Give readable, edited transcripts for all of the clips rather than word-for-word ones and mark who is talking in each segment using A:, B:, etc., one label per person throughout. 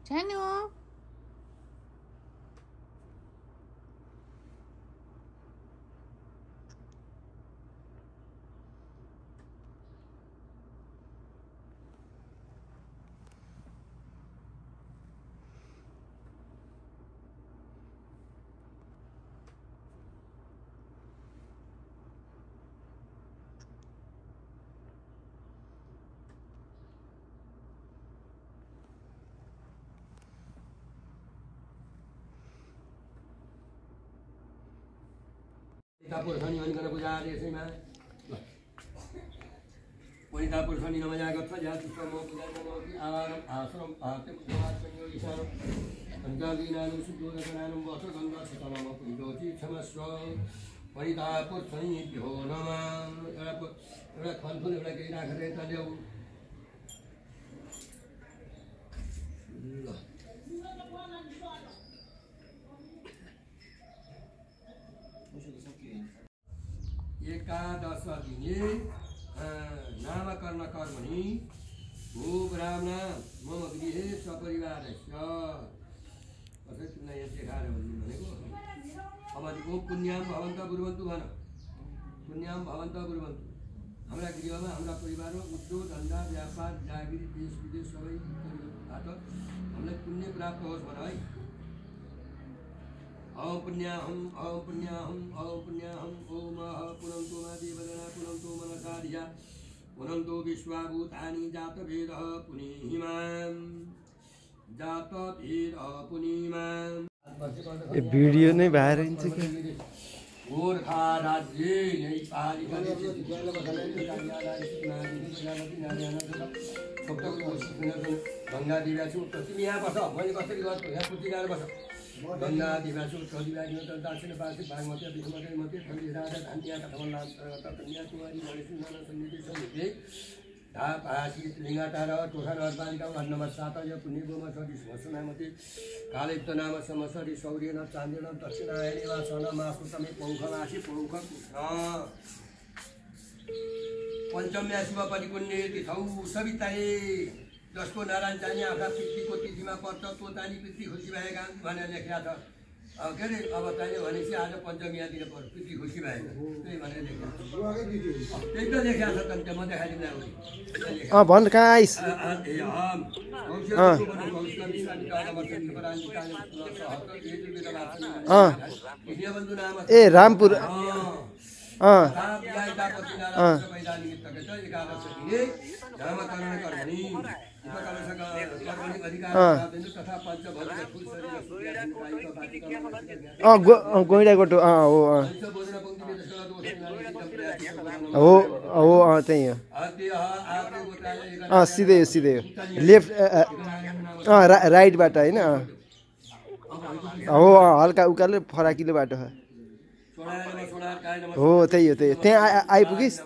A: Chanu.
B: पुरुष शनि भनिकन पूजा त्यसैमा वनिता पुरुष शनि नमजा गच्छ जाति श्रम पूजा नमोति आवारम आश्रम आत्म समाजसंयो ईशानो पञ्चादीनानं सुदोदकनानं वसगन्धा सतनम पुञ्जोति क्षमस्व वनिता पुरुष शनिभ्यो नमः एउटा फलफुल एउटा केही राखेर यता ल्याऊ ल एकादश दिने नामकरण कर्मणि भो ब्राह्मण मम गृहे सपरिवारस्य कसै तिमीलाई यहाँ देखाएर भनेको अबको पुण्यां भवन्त कुर्वन्तु भन पुण्यां भवन्त कुर्वन्तु हाम्रा गृहमा हाम्रा परिवारमा उद्योग धन्दा व्यापार जागिर देश विदेश सबैबाट हामीलाई पुण्य प्राप्त होस् भन है ओम पुण्याहम ओम पुण्याहम ओम पुण्याहम ओम पुनन्तो मा देवजना पुनन्तो मनसारिया पुनन्तो विश्वाभूतानि जातभेदः पुनीहिमां जातभेदः पुनीहिमां
C: ए भिडियो नै बाहिर हिँड्छ के
B: गोर्खा राज्य नेपाली गङ्गा दिव्याछु तिमी यहाँ बस मैले कसरी गर्छु यहाँ पुतिगाएर बस गङ्गा दिव्याछु दिव्यागी दक्षिण पार्श्व बागमती विष्णुमती मती ठण्डी राजा धान्या कथमला कन्याकुमारी गणेश सन्निधि सन्निधि धापासित लिङ्गाटार टोखा नरपालिका वार्ड नम्बर 7 पुण्यगोमा सरी स्मशनामती कालयुक्त नाम समसरी सौर्यन चान्देन दक्षिणायनी वा सन मासुतमे पौखमासी पौख पञ्चम्या शुभ परिपुण्य तिथौ सविताले जसको नारायण चाहिने आफ्ना पितृको तिथिमा पर्छ त्यो चाहिँ पितृ खुसी भएका भनेर लेखेको छ के अरे अब चाहिने भनेपछि आज पञ्चमीया दिन पर्छ पितृ खुसी भएका त्यही भनेर लेखेको त्यही त लेखेको छ त म देखाइदिउँला
C: भन् कहाँ आइस ए रामपुर गोइडाकोटो हो त्यही हो सिधै हो सिधै हो लेफ्ट राइटबाट होइन हो हल्का उकालो फराकिलो बाटो हो त्यही हो त्यहाँ आइपुगिस्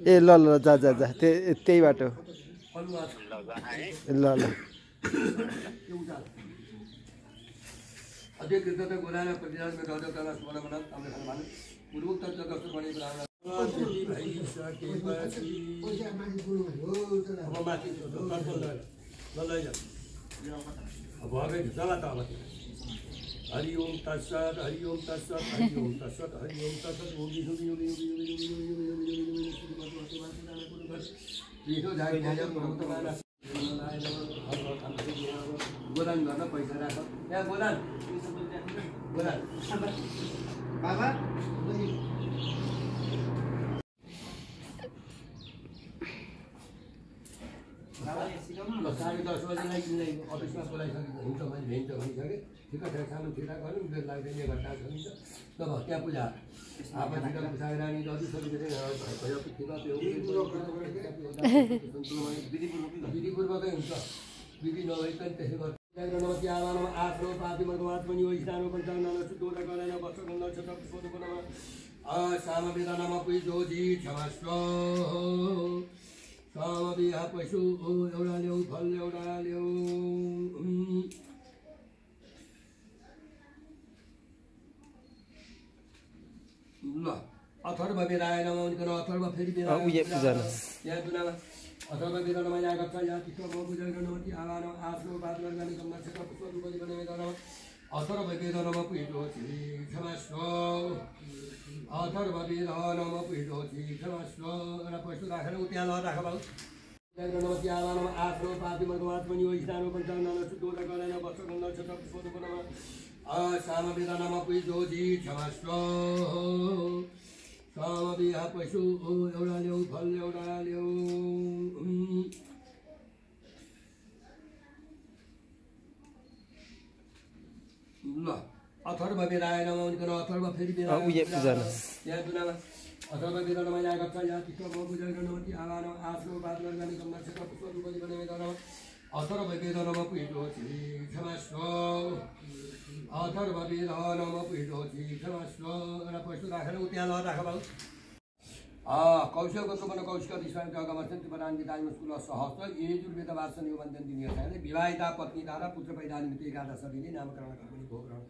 C: ए ल ल जा जा जा त्यही बाटो ल ल
B: हरि ओम तत्सत हरि ओम तत्सत हरि ओम तत्सत हरि ओम तत्सत ओम गोदान गर्न पैसा राख यहाँ गोदान बाबा साढे 10 बजीलाई तिमीलाई अफिसमा बोलाइसकेको हुन्छ भने भेट्छ भनिसकेँ ठिक छ सामान ठिका गर्नु बेर लाग्दैन घन्टा हुन्छ तब त्यहाँ पूजा आपतिर पुसाएर रानी दही सबै विधिपूर्वकै हुन्छ विधि नभइकन त्यसै गर्छ नमस्ते आवानमा आफ्नो पातिमको आत्मनि हो स्थानमा पञ्चाउन्न सुदोष गरेन वर्षको नक्षत्र पुष्पको नाम सामवेदनामा पुजोजी क्षमस्व सामविहा पशु एउटा ल्याउ फल एउटा ल्याउ ल अथर्व बेलाएर नमाउनिकन अथर्व फेरि बेला यहाँ दुनामा अथवा वेदनमया गच्छ या तिष्ठमोपुजैर्नमति आवानो आश्रो पादवर्गानि कम्मक्षक पुष्परूपदिवनवेदनम अथर्व वेदनम पीठोचि क्षमस्व अथर्व वेदनम पीठोचि क्षमस्व र पशु राखेर उत्यहाँ राख बाबु नमति आवानो आश्रो पादवर्गानि वैष्णानो पञ्चानन सुदोष गरेन वस्त्रगन्ध नक्षत्र पुष्परूपनम सामवेदनम पीठोचि क्षमस्व सामविहा पशु एउटा ल्याउ फल एउटा ल्याउ ल अथर्व वेदाय नमः उनकन अथर्व फेरि वेदा यहाँ दुनामा अथर्व वेदनमा यहाँ गच्छ या तिष्ठमोपुजैर्नमति आवानो आश्रो पादवर्गानि कम्मक्षक पुष्परूपदिवनवेदनम अथर्व वेदनम पीठोचि क्षमस्व अथर्व वेदनम पीठोचि क्षमस्व र पशु राखेर उत्यहाँ राख बाबु कौशल गोत्रपन कौशिक विश्वाम जगमर्चन्ति परान्विताय मुस्कुल सहस्र यजुर्वेदवासन यो वन्दन्ति नियताले विवाहिता पत्नी द्वारा पुत्र पैदा निमित्त एकादश दिने नामकरण कर्मणि भोग ग्रहण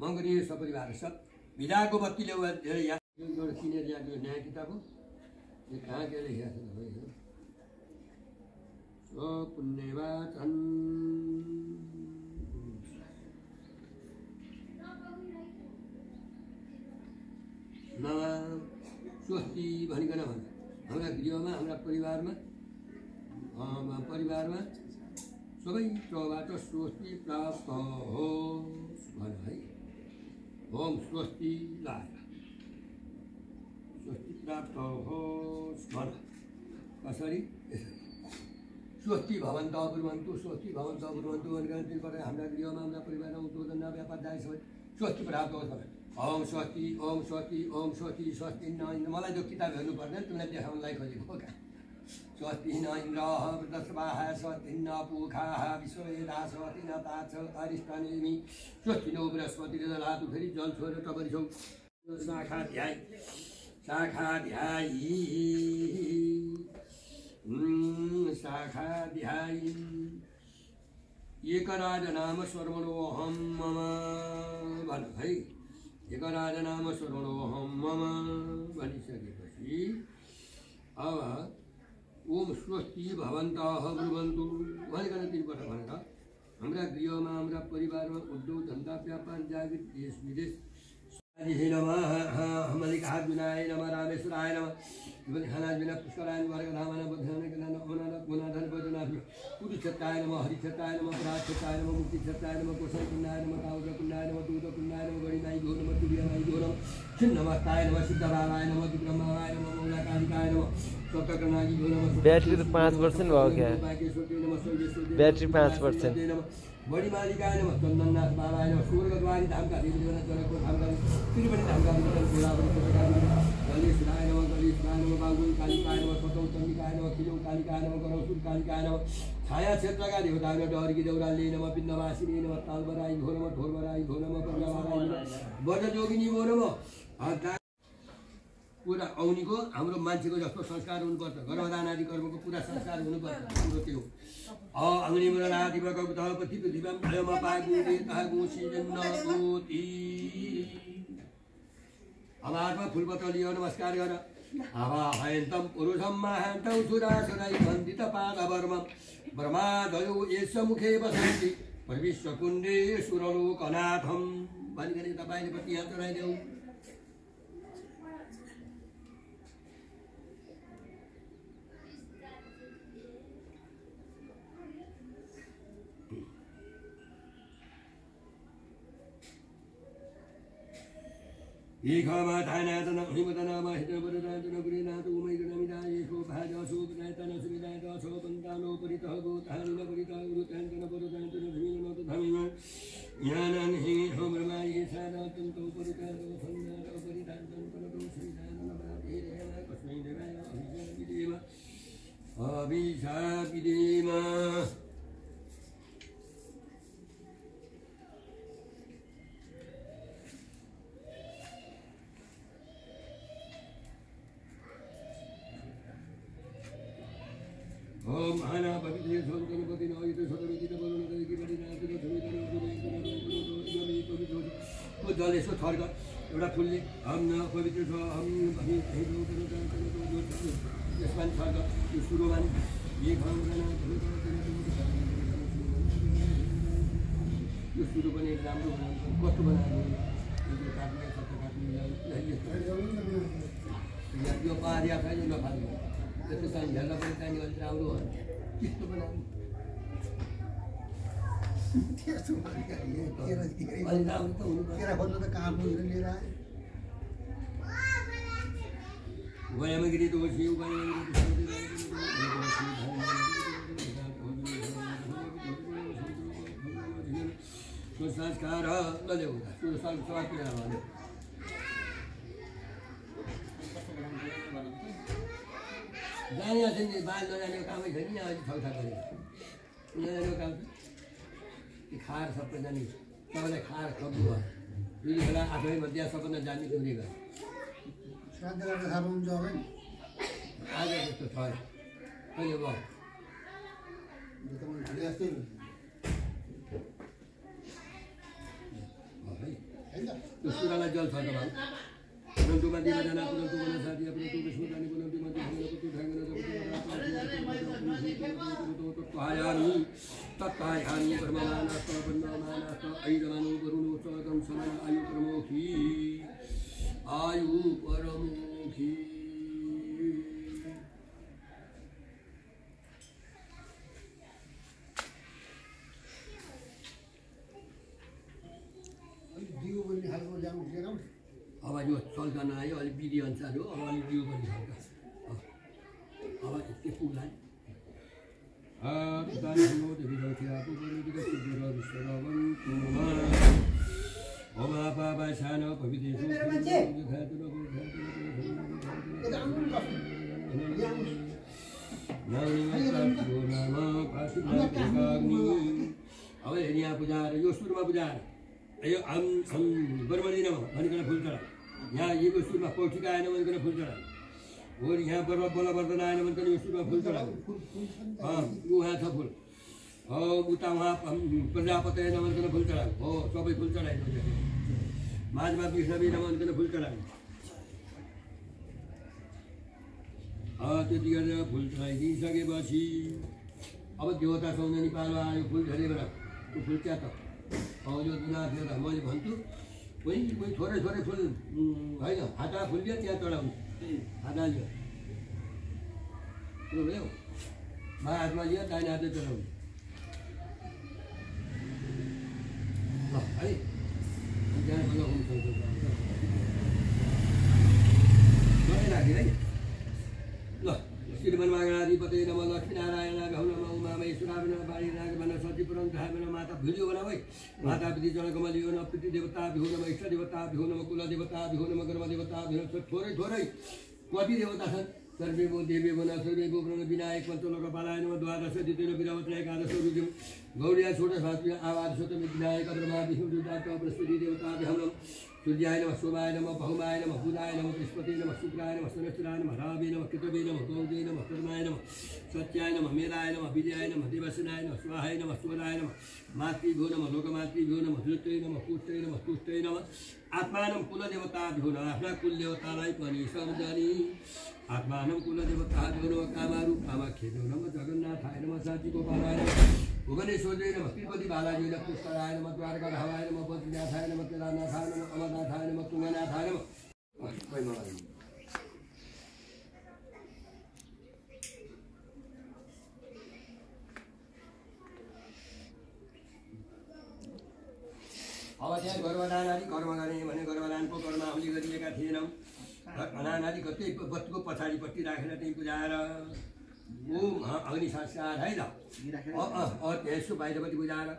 B: मङ्गलीय सपरिवार सब विधाको बत्ती ल्याउ धेरै यहाँ एउटा किनेर ल्याएको न्याय किताब हो यो कहाँ के लेखेको छ पुण्यवाचन नवा स्वस्ति भनिकन भन्छ हाम्रा गृहमा हाम्रा परिवारमा सबै तर्फबाट स्वस्ति प्राप्त होस् भन है ओम स्वस्ति लाय स्वस्ति प्राप्त होस् भन कसरी स्वस्ति भवन्तः ब्रुवन्तु स्वस्ति भवन्तः ब्रुवन्तु भनिकन तिनबाट हाम्रा गृहमा हाम्रा परिवारमा उद्योगधन्दा व्यापार जाय सबै स्वस्ति प्राप्त होस् भन ओम स्वस्ति ओम स्वस्ति ओम स्वस्ति स्वस्ति न मलाई त्यो किताब हेर्नु पर्दैन तिमीलाई देखाउनलाई खोजेको क्या स्वस्ति न इन्द्रः वृद्धस्वाहा स्वस्ति न पूखाः विश्ववेदाः स्वस्ति न ताछ अरिष्टनेमि स्वस्ति नो बृहस्पति ददातु फेरि जल छोडेर टपरी छौ शाखाध्यायी एकराज नाम सर्वणोऽहं मम भन है एकराज नाम सर्वणोऽहं मम भनिसकेपछि अब ओम स्वस्ति भवन्तः ब्रुवन्तु भनिकन तिनपल्ट भनेर हाम्रा गृहमा हाम्रा परिवारमा उद्योग धन्दा व्यापार जागृत देश विदेश हमारे हाथ बिनाय नमः रामेश्वराय नमः खाना बिना पुष्कराय वर्ग धामन बधान गुणाधन बदनाभ पुरुषत्ताय नमः हरिछत्ताय नमः प्राक्षत्ताय नमः मुक्तिछत्ताय नमः कोशल कुंडाय नमः काउद्र कुंडाय नमः दूध कुंडाय नमः गणिनाय घो नमः तुर्यानाय घो नमः छिन्नमस्ताय नमः सिद्धबालाय नमः विक्रमाय नमः मौलाकालिकाय नमः सप्तकर्णाय घो नमः
C: बैटरी तो 5% भयो क्या बैटरी 5%
B: बड़ी मालिकाय नमः चंदननाथ बाबाय नमः स्वर्गद्वारी धाम का देवी देवना जनक धाम का त्रिवेणी धाम का गोलावरी प्रकार गणेशाय नमः बागुल कालिकाय नमः सतौ चंडिकाय नमः खिलौ कालिकाय नमः गणौसुर कालिकाय नमः छाया क्षेत्र का देवता डहरी देवराले नमः पिण्डवासिनी नमः तालबराई घो नमः ढोलबराई घो नमः पर्वबराई वज्रजोगिनी घो नमः पुरा औनीको हाम्रो मान्छेको जस्तो संस्कार हुनुपर्छ गर्भधान आदि कर्मको पुरा संस्कार हुनुपर्छ पुरो त्यो अग्नि मुरादि भगवतः पति पृथ्वीम अयम पागुदे तागुसी जन्नतोति अमात्मा फुलपतलियो नमस्कार गर आवाहयन्तम पुरुषम महान्तौ सुरासुरै वन्दित पादवर्मम ब्रह्मादयो यस्य मुखे वसन्ति परविश्वकुण्डे सुरलोकनाथम भनिकन तपाईले पति यहाँ चढाइदेऊ एकमाथानातन हिमतनामा हितवरदातन गुरिनाथ उमैगणमिदाय शो भाजसो प्रयतन सुविदाय दशो पन्तानो परितः गोतानिन परितः गुरुतान्तन परदान्तन धीमनत धमिम ज्ञानन हि ब्रह्माय सारातन्तो परितातो सन्नार परितान्तन परदो श्रीदानन बाधेरेण कस्मै देवाय अभिशापिदेम ओम महाना पवित्र गणपति नयित सदविदित वरुण देवी बलिनाथ धुमित तो जल यसो छर्क एउटा फुलले हम न पवित्र छ हम भनी यसमा छर्क यो सुरुमा यो सुरु पनि राम्रो बनाउनु कस्तो बनाएको यो पारिया छैन नखानु त्यस्तो चाहिँ हेर्न पनि चाहिने अलिक राम्रो हो त्यस्तो बनाउनु अलिक राम्रो त हुनु वयमगिरी दोषी संस्कार नदेऊ जाने अझै बाल नजानेको कामै छैन नि अझै छौछा गरेको नजानेको काम खाएर सबै जाने सबैलाई खाएर खप्नु भयो दुई बेला आफै मध्य सबैलाई जान्ने दुरी गयो आज जस्तो छ कहिले भयो त्यो सुरालाई जल छ त भाइ पुनन्तुमा दिनजना पुनन्तु बन साथी पुनन्तु विष्णु जानी पुनन्तु मन्त्र पुनन्तु ढाङ्गना तत्त्वायानि तत्त्वायानि ब्रह्ममानस्त ब्रह्ममानस्त ऐरमानो वरुणो च दंसमान आयु परमोखी आयु परमोखी अब यो चल्कन आयो अलिक विधि अनुसार हो अब अलिक दियो पनि खालका अब त्यो पुग्ला अब यहाँ पुजाएर यो सुरुमा पुजाएर यो बर्मदिन भनिकन फुल चढा यहाँ यो सुरुमा पौठिका आएन भनिकन फुल चढा हो यहाँ बलवर्धन आएन भनिकन यो सुरुमा फुल चढा उहाँ छ फुल हो उता उहाँ प्रजापति आएन भनिकन फुल चढा हो सबै फुल चढाइनु माझमा विष्णवी भनिकन फुल चढाइनु त्यति गरेर फुल चढाइदिइसकेपछि अब देवता सौन्दनी पालो आयो फुल झरेर त्यो फुल क्या त यो दुना थियो त मैले भन्छु कोही थोरै थोरै फुल होइन हाता फुल्यो त्यहाँ चढाउनु हात हाल्यो त्यो भयो बाँ हातमा लियो दाहिने हातले चढाउनु ल है त्यहाँ राखेँ है ल श्रीमन्मागणाधिपते नम लक्ष्मीनारायण गौ नम उमामहेश्वराय नम बाणी नागमन सतीपुरं धामन माता भिडियो बनाऊ है माता पितृ जनकमलियो नम पितृ देवताभ्यो नम इष्ट देवताभ्यो नम कुल देवताभ्यो नम कर्म देवताभ्यो थोरै थोरै कति देवता छन् सर्वेभो देवेभो न सर्वेभो ब्रह्म विनायक पञ्चलोकपालाय नम द्वादश द्वितीय विरावत्र एकादश रुद्रम गौर्या षोडश आवाद शतम विनायक ब्रह्मा विष्णु रुद्राक्ष बृहस्पति देवताभ्यो नम सूर्याय नमः सोमाय नमः बहुमाय नमः बुधाय नमः बृहस्पति नमः शुक्राय नमः शनिश्चराय नमः रावे नमः केतवे नमः गौजे नमः कर्माय नमः सत्याय नमः मेलाय नमः विजयाय नमः देवसेनाय नमः स्वाहाय नमः सुवदाय नमः मातृभ्यो नमः लोकमातृभ्यो नमः धृतै नमः पुष्टै नमः तुष्टै नमः आत्मानं कुलदेवताभ्यो नमः आफ्ना कुलदेवतालाई पनि सम्झनी आत्मानं कुलदेवताभ्यो नमः कामारूप कामाख्येभ्यो नमः जगन्नाथाय नमः साची गोपालाय नमः भुवनेश्वरै नमः तिरुपति बालाजी नमः पुष्कराय नमः द्वारकाधामाय नमः बद्रीनाथाय नमः केदारनाथाय नमः अमरनाथाय नमः तुङ्गनाथाय नमः अब त्यहाँ गर्भदानादि कर्म गर्ने भने गर्भदानको कर्मावली गरिएका थिएनौँ अनानादि कतै बत्तीको पछाडिपट्टि राखेर त्यहीँ पुजाएर ओम अग्नि संस्कार है त त्यसो बाहिरपट्टि बुझाएर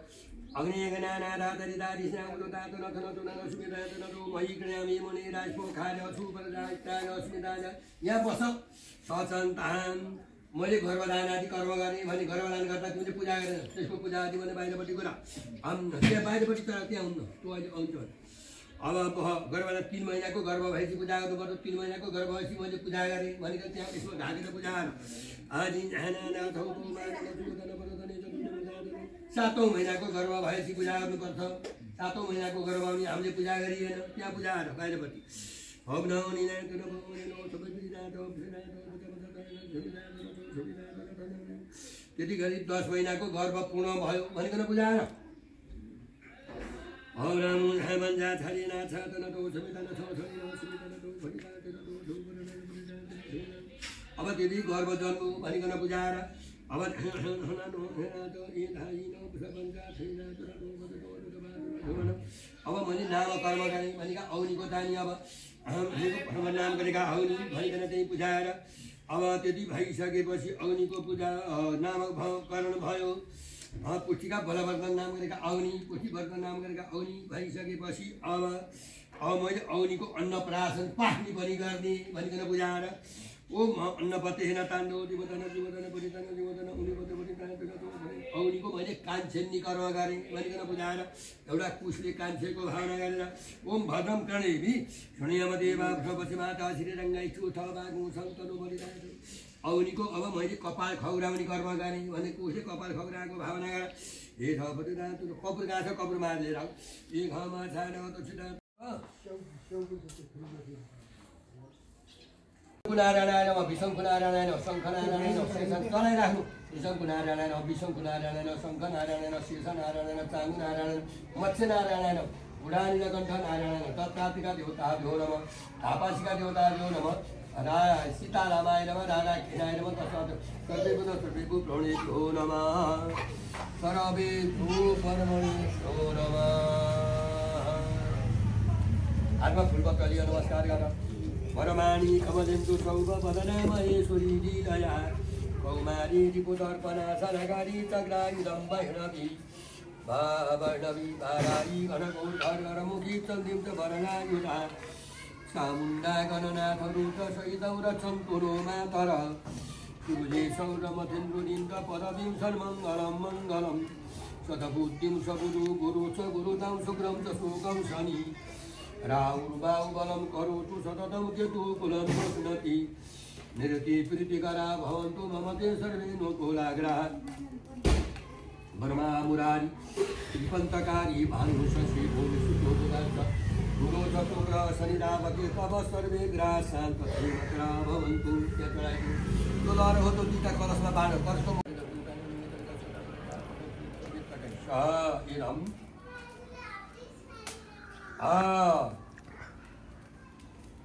B: यहाँ बस सचन्तान मैले गर्भदानादि कर्म गरेँ भने गर्भदान गर्दा तिमीले पूजा गरेर त्यसको पूजा आदि भने बाहिरपट्टि कुरा त्यहाँ बाहिरपट्टि तर त्यहाँ हुन्न त्यो अहिले आउँछ अब गर्भदान 3 महिनाको गर्भ भएपछि पूजा गर्नुपर्छ 3 महिनाको गर्भ भएपछि मैले पूजा गरेँ भनेर त्यहाँ यसो ढाकेर पूजा आदि 7औं महिनाको गर्भ भएपछि पूजा गर्नुपर्छ 7औं महिनाको गर्भ पनि हामीले पूजा गरिएन त्यहाँ पूजा बाहिरपट्टि त्यतिखेर 10 महिनाको गर्भ पूर्ण भयो भनिकन बुझाएर अब त्यति गर्भ जन्म भनिकन बुझाएर अब मैले नामकर्म गरेँ भनेका औनीको दानी अब नाम गरेका औनी भनिकन त्यही बुझाएर अब त्यति भइसकेपछि औनीको पूजा नामकरण भयो पुष्टिका बलवर्धन नाम गरेका औनी पुष्टिवर्धन नाम गरेका औनी भइसकेपछि अब मैले औनीको अन्नप्राशन पाख्ने पनि गर्ने भनिकन बुझाएर ओम अन्नपतेन ताण्डव दिवदन दिवदन परितन दिवदन उनिपते परितन औनीको मैले कान्छेन्नी कर्म गरेँ भनिकन बुझाएर एउटा कुशले कान्छेको भावना गरेर ओम भद्रम प्रणेवी शून्यमदेवा भ्रपति माता श्रीरङ्गाई चुथ बागु सन्तनु बलिरहेको औनीको अब मैले कपाल खौराउने कर्म गरेँ भने कुशले कपाल खौराएको भावना गरेर हे थपति रातो कपुर गाछ कपुर मार्लेर ए घमा छाड त छिटा नारायण विशङ्खु नारायण शङ्ख नारायण शेष चलाइराख्नु विशङ्खु नारायण विशङ्खु नारायण शङ्ख नारायण शेष नारायण चाङ्गु नारायण मत्स्य नारायण उडानीलकण्ठ नारायण तत्कार्तिका देवताभ्यो नमः थापासीका देवताभ्यो नमः सीतारामाय नमः राधाकृष्णाय नमः तस्मात् सर्वेभूत प्रणेभ्यो नमः सर्वेभ्यो परमणेभ्यो नमः हातमा फुलपत्र लिएर नमस्कार गर वरमाणी कमलेन्दु सौभ वदना महेश्वरी लीलया कौमारी रिपुदर्पणा सनगारी चग्रायुधं वैष्णवी वर्णवी वारायी घनघोरमुखी चन्दिं च वरणायुधा चामुण्डा गणनाथहरू च सहितौ रक्षन्तु नो मातर तुजे सौरमथेन्द्रुनिन्द्र पदवीं सन्मङ्गलं मङ्गलं सदबुद्धिं सगुरु गुरु च गुरुदं शुक्रं च शोकं शनि राहुर्बाहुबलं करोतु सततं केतु कुलं प्रश्नति निरति प्रीतिकरा भवन्तु मम ते सर्वे नो कुलाग्रहा वर्मा मुरारी विपन्तकारी भानुशशि भूमिसुतोदर्श गुरो च शुक्र शनिरावके तव सर्वे ग्राह शान्तरा भवन्तु तुलार हो तो गीता कलशमा बाँड परस्तो इरम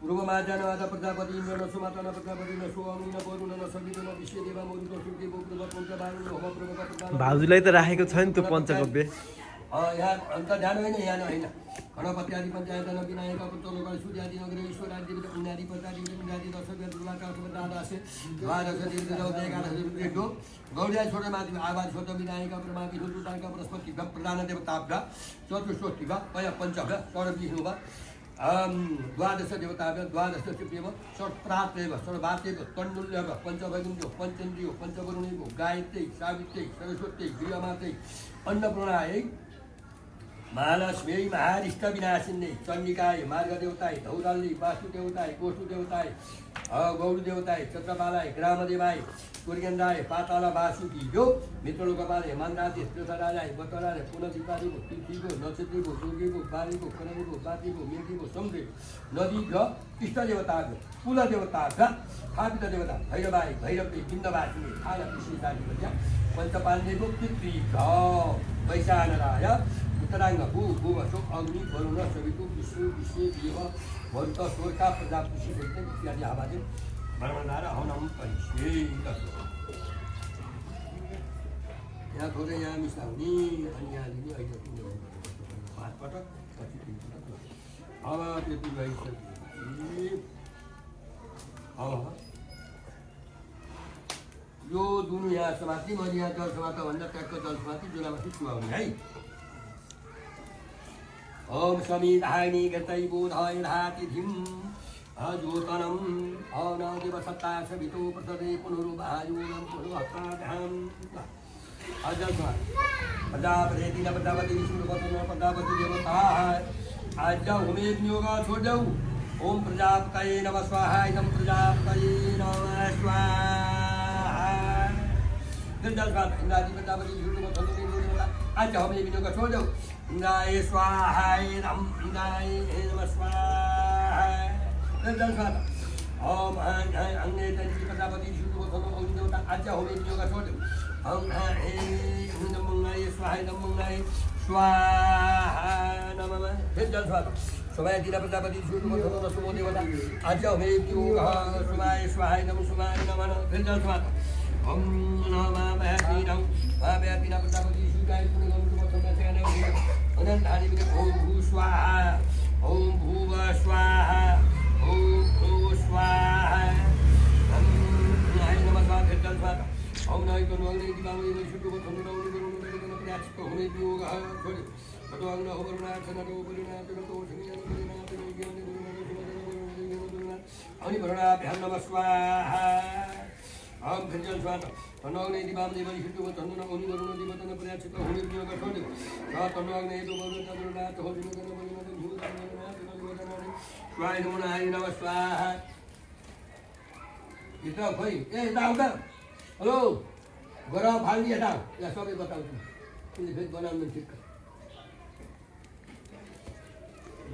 B: पूर्वमा जनवादा प्रजापति इन्द्र न सुमाता न प्रजापति न सोअनु न वरुण न सवित न विश्वदेवा मरुत सुर्के बोक्र पञ्च बारु न होम प्रमुख प्रधान
C: भाउजूलाई त राखेको छ नि त्यो पञ्चगव्य
B: यहाँ अन्त ध्यान होइन यहाँ होइन गणपति आदि पञ्चायत न विनायक पुत्रलोक सूर्यादि नगर ईश्वर राज्य उन्नादि पञ्चादि इन्द्रादि दश दुर्वाका दादासे द्वादश एकादश रुद्रेभ्यो गौड्या छोड माथि आवाज छोड विनायक ब्रह्मा विष्णु रुद्रांक बृहस्पति प्रधान देवताभ्य चतुष्टोष्टिभ पय पञ्चभ्य षड्विष्णुभ द्वादश देवताभ्य द्वादश तृतीयभ षट्प्रातेव षड्भातेव तण्डुल्यभ पञ्चभगिन्यो पञ्चेन्द्रियो पञ्चवरुणेभ्यो गायत्र्यै सावित्र्यै सरस्वत्यै गृहमात्रै अन्नपूर्णायै महालक्ष्मी महारिष्ट विनाशिन्यै चण्डिकाय मार्गदेवताय धौराल्यै वासुदेवताय गोष्ठुदेवताय गौरदेवताय चन्द्रपालाय ग्रामदेवाय कुर्गेन्द्राय पाताल वासुकीभ्यो मित्रलोकपालाय मन्दादेश तीर्थराजाय बतराय पुनदीपादिभो तिथिभो नक्षत्रिभो जोगीभो बालीभो कनरीभो बातीभो मेघीभो समुद्रे नदीभ्य इष्टदेवताभ्यो कुलदेवताभ्य स्थापित देवता भैरवाय भैरवै बिन्दवासिनी आल विशेषाधिपत्य पञ्चपाण्डेभ्यो पितृभ्य वैशानराय उत्तरांग भू भूवशो अग्नि वरुण सवितु विष्णु विश्वे देव वरुण स्वर्गा प्रजापति इत्यादि आवाजे ब्रह्मणारा हवनम परिष्ये यहाँ थोरै यहाँ मिसाउने अनि यहाँ लिने अहिले 5 पटक पछि 3 पटक अब त्यति भइसकेपछि अब यो जुन यहाँ समाति मैले यहाँ जल समाता भन्दा ट्याक्क जल समाति जुलामाथि चुहाउने है ओम समिधायिनी गतै बोधाय धातिधिं अज्योतनं अनादिव सत्ता सवितो प्रसदे पुनरुभायुनं पुनरुहस्ताभ्यां अजस्व प्रजापति दिन प्रजापति विष्णुपतिनो प्रजापति देवताः आज होमे विनियोग छोड़ दो ओम प्रजापतये नमः स्वाहा इदं प्रजापतये नमः स्वाहा जल इंद्रादि प्रजापति विष्णुपतिनो आज होमे विनियोग छोड़ दो इंद्राय स्वाहा इंद्राय नमः स्वाहा ओम अंगे प्रजापति विष्णुपतिनो आज होमे विनियोग छोड़ दो Om Hai Nam Ngai Swaha Nam Ngai Swaha Namah Hejal Swaha Sumaya Dina Prajapati Sudu Madhana Sumo Devata Aja Home Yuga Sumaya Swaha Nam Sumaya Namah Hejal Swaha Om Namah Mahadinam Mahadina Prajapati Sugai Punam Sumatana Sena Anand Hari Om Bhu Swaha Om Bhuva Swaha Om Bhu Swaha Om Nai Namah Swaha Hejal Swaha Om Nai Kanwali Dibangi Sudu Madhana Home Yuga Patuang na Oberna Sanado Burina Tunato Sinian Burina Ani Burana Bhanama Swaha Am Bhanjan Swaha Tanong ne Dibam Dibali Hitu Tanuna Oni Buruna Dibatana Prachita Home Yuga Sodi Tanong ne Tu Buruna Tanuna Tohina Burina Burina Swaha Namuna Nama Swaha Kita koi tahu kan Halo Gora Bhali tahu ya sobe बताओ तुम ini bed बनाउनु ठिक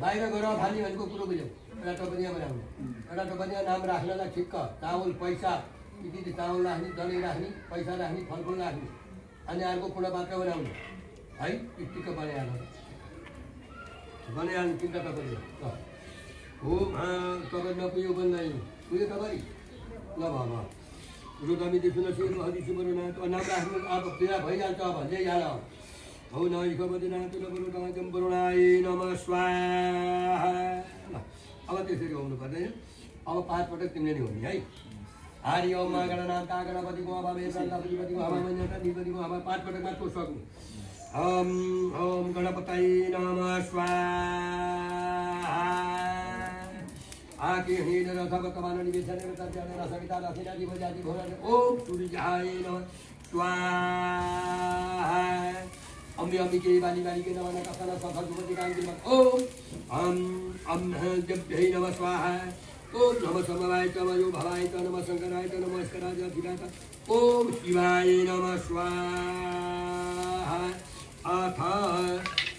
B: बाहिर गएर भाली भनेको कुरो बुझ्यौ एउटा टपनिया बनाउनु एउटा टपनिया नाम राख्नलाई ठिक्क चावल पैसा यति चावल राख्ने दलै राख्ने पैसा राख्ने फलफुल राख्ने अनि अर्को कुडा पात्र बनाउनु है टिक्क बनाइहाल्नु तिनवटा टपनिया हो तपाईँ नपुग्यो भन्दैन पुग्यो तपाईँ ल भन रुदामी देखिनुहोस् यो हरिसी बरुना नाम राख्नु अब पीडा भइहाल्छ भन्दै याद हौ नैको बदिनाथ बरुणाजम बरुणाय नमः स्वाहा अब त्यसरी आउनु पर्दैन अब 5 पटक तिमीले नि हुने है हरि ओम गणनाथ गणपतिको अभावे गणपतिको अभावे निपतिको अभाव 5 पटक मात्र सक्नु ओम ओम गणपतये नमः स्वाहा आके हिँड रथव कमान निवेशन रथन रसविता रथिना जीव जाति भोरन ओम सूर्याय नमः स्वाहा अम्बे अम्बिके बाली बालिके नमः कथन सफल सुमति कांति ओम जभ्यै नमः स्वाहा ओम नमः समवाय च मयो भवाय च नमः शंकराय च नमस्काराय च धिराता ओम शिवाय नमः स्वाहा अथ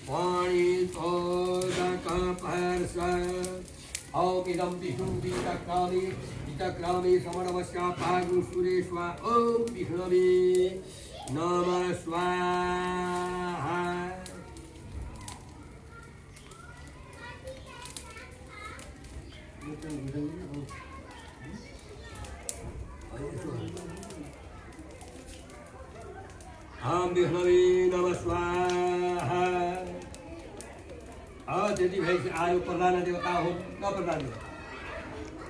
B: वाणी तोदकपर्ष ओम इदं विष्णु वितक्रामि समनमस्या भागु सुरेश्वा ओम विष्णवे नमः स्वाहा हम विष्णवे नमः स्वाहा यदि भाइ आयो प्रधान देवता हो न प्रधान देवता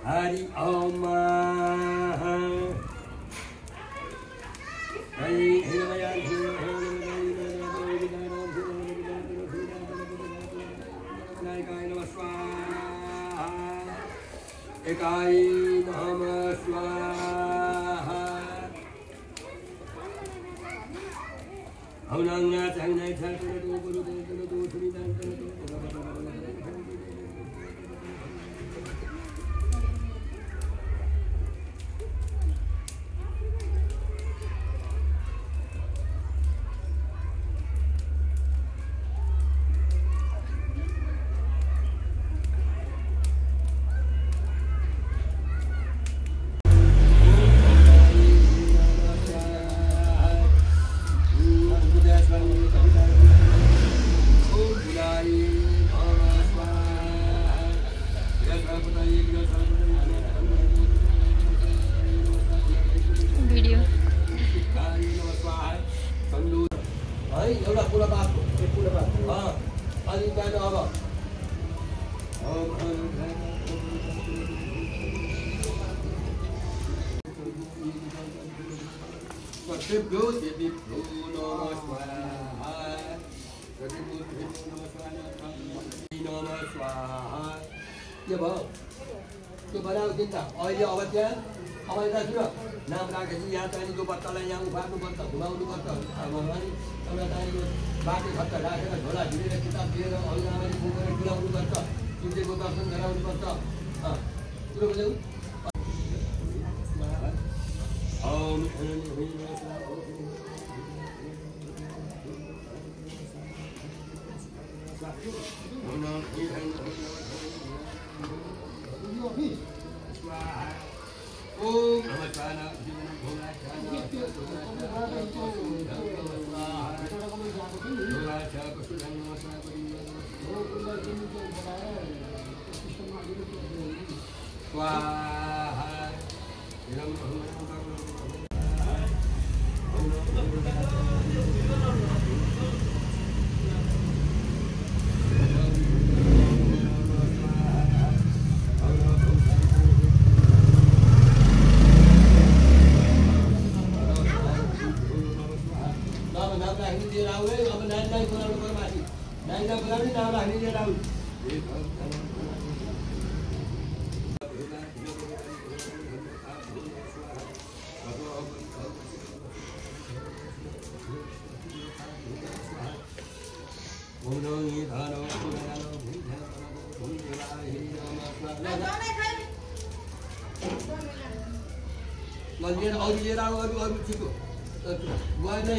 B: हरि ओम एकाय नमः स्वाहा हौनांगना चांगनाय छातुर दो गुरु दो सुनिदान दो त्यो बनाऊ दिन्छ अहिले अब त्यहाँ अब यता सुन नाम राखेपछि यहाँ चाहिँ त्यो बच्चालाई यहाँ उफार्नुपर्छ घुमाउनुपर्छ अनि एउटा नानीको बाटो खर्च राखेर झोला भिरेर किताब दिएर अरू आमाले बोकेर डुलाउनुपर्छ सूर्यको दर्शन गराउनुपर्छ कुरो बुझ्यौ ओम नमः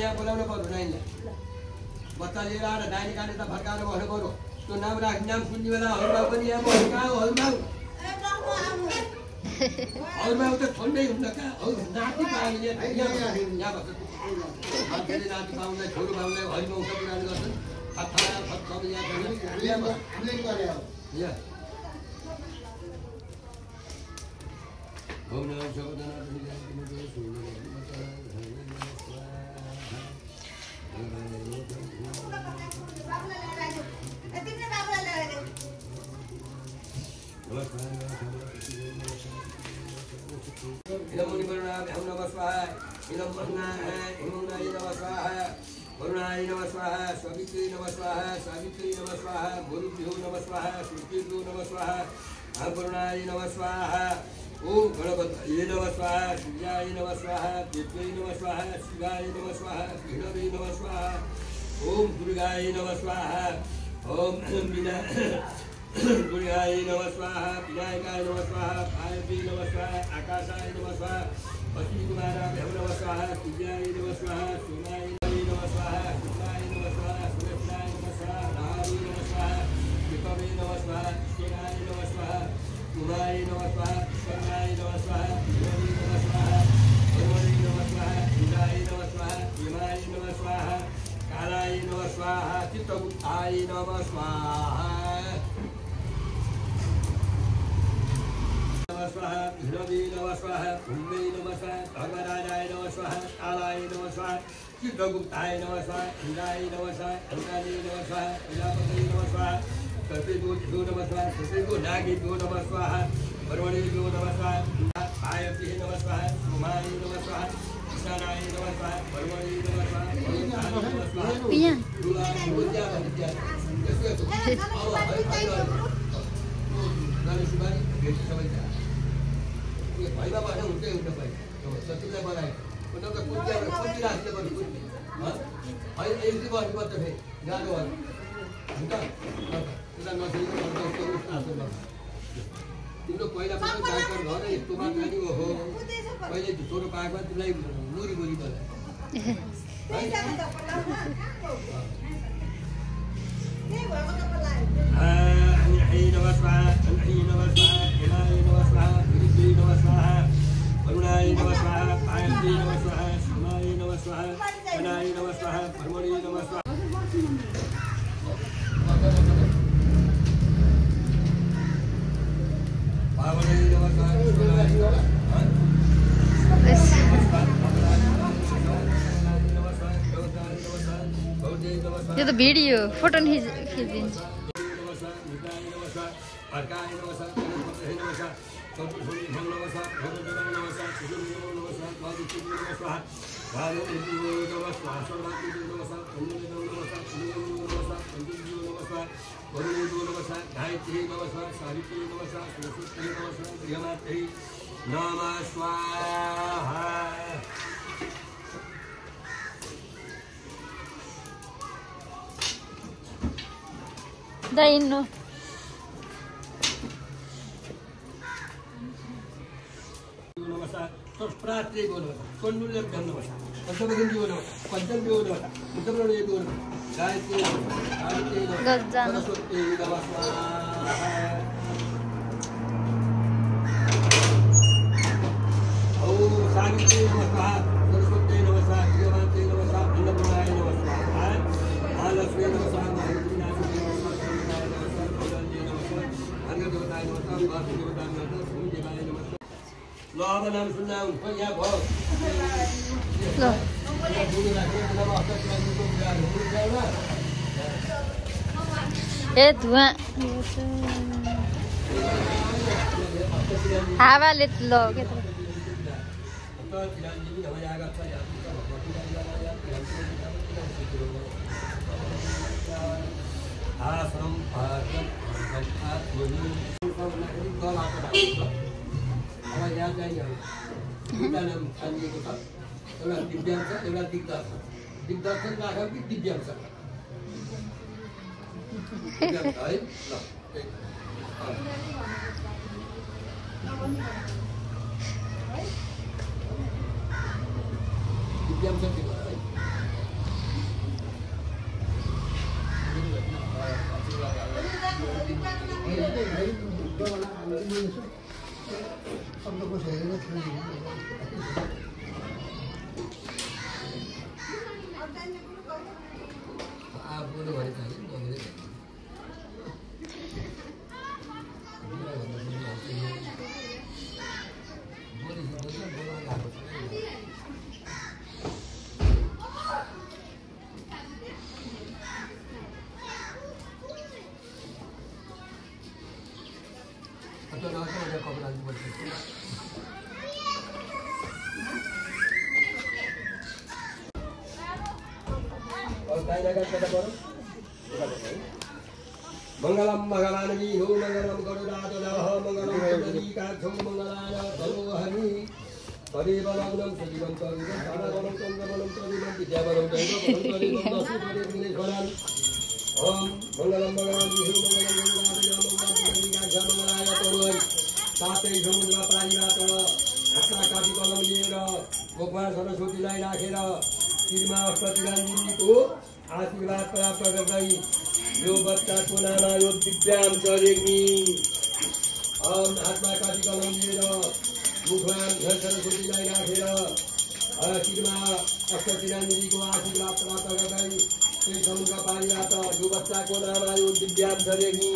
B: यहाँ बोलाउनु पर्यो नानीलाई बच्चा लिएर आएर नानी काने त फर्काएर बस्नु पर्यो त्यो नाम राख्ने नाम सुन्ने बेलाहरूमा पनि यहाँ बस्नु कहाँ हो अरूमा त ठन्डै हुन्छ कहाँ नाति पाउने यहाँ बस्छ मान्छेले नाति पाउनलाई छोरो पाउनलाई हरिमा उठा पुरानो गर्छन् वरुणाय नमः स्वाहा सावित्री नमः स्वाहा सावित्री नमः स्वाहा गुरुभ्यो नमः स्वाहा श्रुतिभ्यो नमः स्वाहा वरुणाय नमः स्वाहा ओम गणपतये नमः स्वाहा सूर्याय नमः स्वाहा देव्यै नमः स्वाहा शिवाय नमः स्वाहा भैरवे नमः स्वाहा ओम दुर्गाय नमः स्वाहा ओम दुर्गाय नमः स्वाहा विनायकाय नमः स्वाहा पार्वती नमः स्वाहा आकाशाय नमः स्वाहा अश्विकुमाराभ्यो नमः स्वाहा सूर्याय नमः स्वाहा सोमाय नमः स्वाहा शुक्लाय नमः स्वाहा सुरक्षाय नमः स्वाहा नाराय नमः स्वाहा विकवे नमः स्वाहा ईश्वराय नमः स्वाहा उमाय नमः स्वाहा ईश्वराय नमः स्वाहा विष्णवे नमः स्वाहा भगवते नमः स्वाहा इंद्राय नमः स्वाहा हिमाय नमः स्वाहा कालाय नमः स्वाहा चित्तगुप्ताय नमः स्वाहा स्वाहा भैरवे नमः स्वाहा भूमे नमः स्वाहा धर्मराजाय नमः स्वाहा कालाय नमः स्वाहा चित्रगुप्ताय नमः स्वाहा इंद्राय नमः स्वाहा अंकाले नमः स्वाहा प्रजापतये नमः स्वाहा सर्पेभ्यो नमः स्वाहा सर्पेभ्यो नागेभ्यो नमः स्वाहा पर्वणेभ्यो नमः स्वाहा आयते नमः स्वाहा सोमाय नमः स्वाहा ईशानाय नमः स्वाहा पर्वणे नमः स्वाहा भगवताय नमः स्वाहा भाइबा बाटो हुँदै हुन्छ भाइ सचिवलाई बनायो उनीहरू त कुर्ती राख्ने पर्छ कुर्ती अहिले एक दुई गर्नुपर्छ फेरि गाह्रो भयो हुन्छ त्यसलाई नसुनिकन तिम्रो पहिला पनि डाक्टर घर यस्तो मात्र नि हो पहिले छोरो पाएको तिमीलाई मुरी मुरी बनायो नमः स्वाहा नमः स्वाहा हिमाय नमः स्वाहा गुरुभ्यो नमः स्वाहा वरुणाय नमः स्वाहा पार्वती नमः स्वाहा शिवाय नमः स्वाहा वनाय नमः स्वाहा पर्वणे नमः स्वाहा पावने नमः स्वाहा
A: यो त भिडियो फोटो खिचिदिन्छ
B: अर्काय नमः स्वाहा गणपतये नमः स्वाहा सर्वभूमिभ्यो नमः स्वाहा भगवते नमः स्वाहा शिवभ्यो नमः स्वाहा स्वादित्यो नमः स्वाहा वारुभ्यो नमः स्वाहा सर्वात्मभ्यो नमः स्वाहा ब्रह्मभ्यो नमः स्वाहा शिवभ्यो नमः स्वाहा पंचभ्यो नमः स्वाहा वरुणभ्यो नमः स्वाहा गायत्र्यै नमः स्वाहा सावित्र्यै नमः स्वाहा सरस्वत्यै नमः स्वाहा गृहमात्र्यै नमः स्वाहा
A: दाइनो
B: प्रार्थी बोलो कोन्नुल्ले नमः पंचभूति बोलो पंचम बोलो मुद्रणे बोलो गायत्री गायत्री सरस्वती नमः स्वाहा ओम नागते नमस्कार सरस्वती नमस्कार देवाते नमस्कार अन्नपूर्णाय नमस्कार महालक्ष्मी नमस्कार मारुति नाथी नमस्कार सोमनारायण नमस्कार भगवानजी नमस्कार अर्घ देवताय नमस्कार वासु देवताय नमस्कार भूमि देवाय नमस्कार ल अब नाम सुन्दा यहाँ भयो
A: ए धुवा हावाले लग्यो
B: एउटा दिव्यांश एउटा दिग्दर्शक दिग्दर्शक राख्यो कि दिव्यांश है ल दिव्यांश दिनु है मंगलम भगवान विष्णु मंगलम गरुडाध्वजः मंगलम पुंडरीकाक्षो मंगलाय तनोहरि परिबलग्नं सजीवं तरिवं सारवनं चन्द्रवनं तरिवं विद्यावनं दैववनं तरिवं दशुपरिग्नेश्वरम् ओम मंगलम भगवान विष्णु मंगलम गरुडाध्वजः मंगलम पुंडरीकाक्षो मंगलाय तनोहरि सातै समुद्र प्राणीबाट हातमा काटी कलम लिएर गोपाल सरस्वतीलाई राखेर श्रीमा अष्टतिराञ्जीको आशीर्वाद प्राप्त गर्दै यो बच्चाको नाम यो दिव्याम चरेग्नी हातमा काटी कलम लिएर मुखमा सरस्वतीलाई राखेर शिरमा अष्टतिराञ्जीको आशीर्वाद प्राप्त गर्दै त्यही समुद्र पानीबाट यो बच्चाको नाम यो दिव्याम चरेग्नी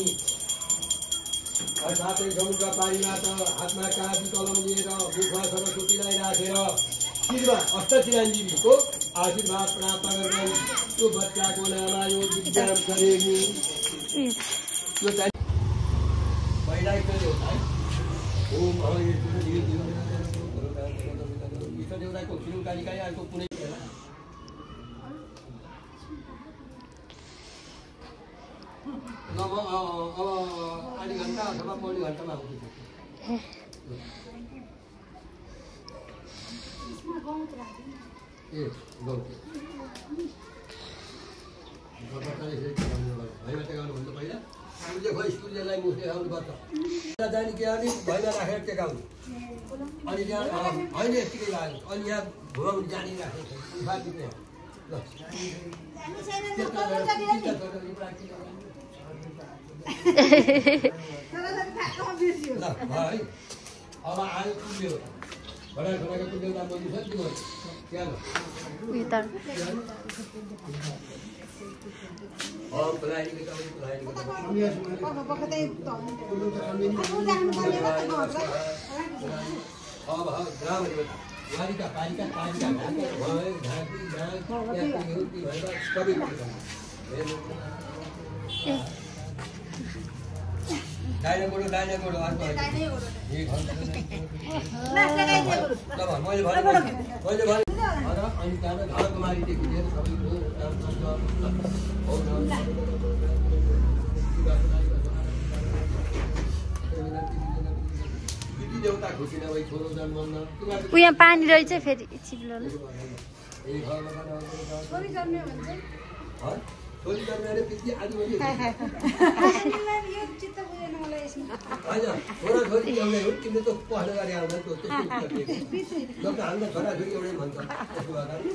B: साथै समुद्र पानीबाट हातमा काटी कलम लिएर मुखमा सरस्वतीलाई राखेर शिरमा अष्टतिराञ्जीको आशीर्वाद प्राप्त गर्दै त्यो बच्चाको नाम यो दिव्याम चरेग्नी यो चाहिँ पहिलाको हो है ओम इष्टदेवताको फिल्म कालिकाई अर्को कुनै बेला अब आधी घन्टा अथवा पौनी घन्टामा आउँदैछ ए गौत भैमाटे गाउनुभन्दा पहिला उसले खोइ स्कुललाई मुख देखाउनुपर्छ जाने कि अनि भैमा राखेर टेकाउनु अनि यहाँ होइन यतिकै लाग्यो अनि यहाँ घुमाउनु जाने राखेको ल है अब आयो कुल्यो बडा छोराको कुल्यो नाम बोल्नु छ तिम्रो त्यहाँ डाइने गोडो अर्को मैले अनि त्यहाँ घरकुमारीदेखि लिएर सबैको देवता खुसी नभई छोरो जन्माउन
A: यहाँ पानी रहेछ फेरि चिप्लो
B: छोरी जन्मेर त्यति आदिवासी होइन छोराछोरी एउटै हो तिमीले त पढ्न गरे आउँदा हाम्रो छोराछोरी एउटै भन्छ त्यसको अगाडि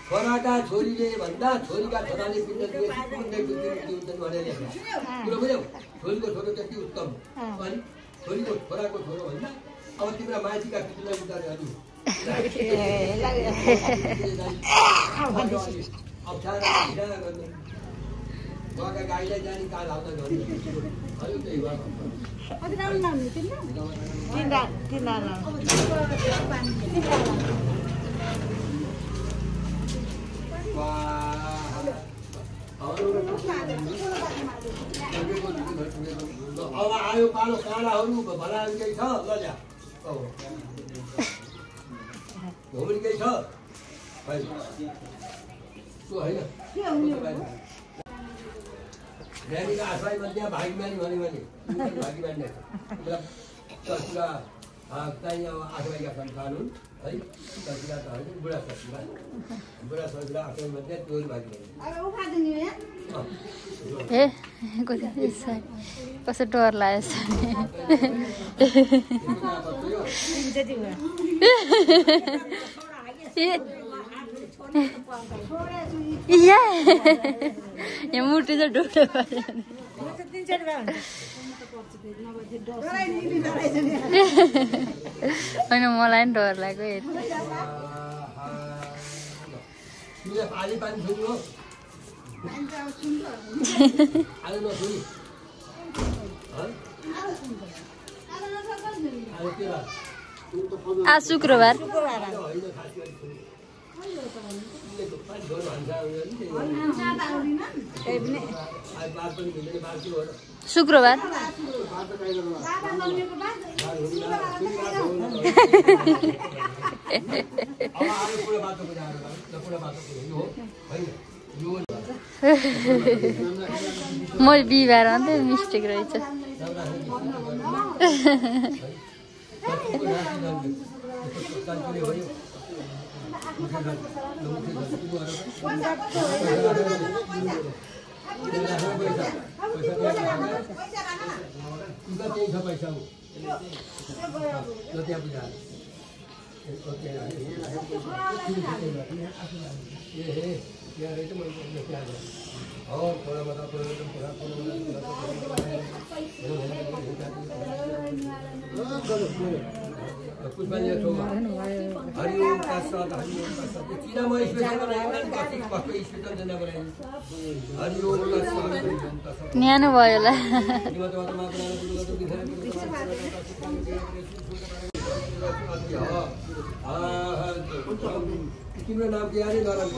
B: छोराका छोरीले भन्दा छोरीका छोराले पिण्ड दिन्छन् भनेर कुरो बुझ्यौ छोरीको छोरो त्यति उत्तम अनि छोरीको छोराको छोरो भन्दा अब तिम्रा माइतीका पितृलाई उतारे अनि अप्ठ्यारो हिँडेर गर्ने उहाँका गाईलाई जाने काल हाल्दा गर्ने अलिक त्यही भयो अब आयो पालो काँडाहरू भलाहरू केही छ ल ल्या घुम्ने केही छ होइन नानीको आश्रयमा त्यहाँ भागीमानी भन्यो भने भागीमानी नै पुरा चाहिँ अब आश्रयका सन्तान हुन् है ससुरा त होइन बुढा ससुरा आश्रयमा त्यहाँ त्यो भागीमानी
A: ए कसो डर लागेछ यहाँ मुटु चाहिँ डोक्यो होइन मलाई पनि डर लाग्यो आज शुक्रबार शुक्रबार म बिहिबार अन्त मिस्टेक रहेछ
B: हरिओम तत्सत् हरिओम तत्सत् चिना म स्पेशल बनाएँ कति कस्तो स्पेशल जना बनाएँ हरिओम तत्सत् हरिओम तत्सत्
A: न्यानो भयो होला
B: तिम्रो नाम के अरे नरम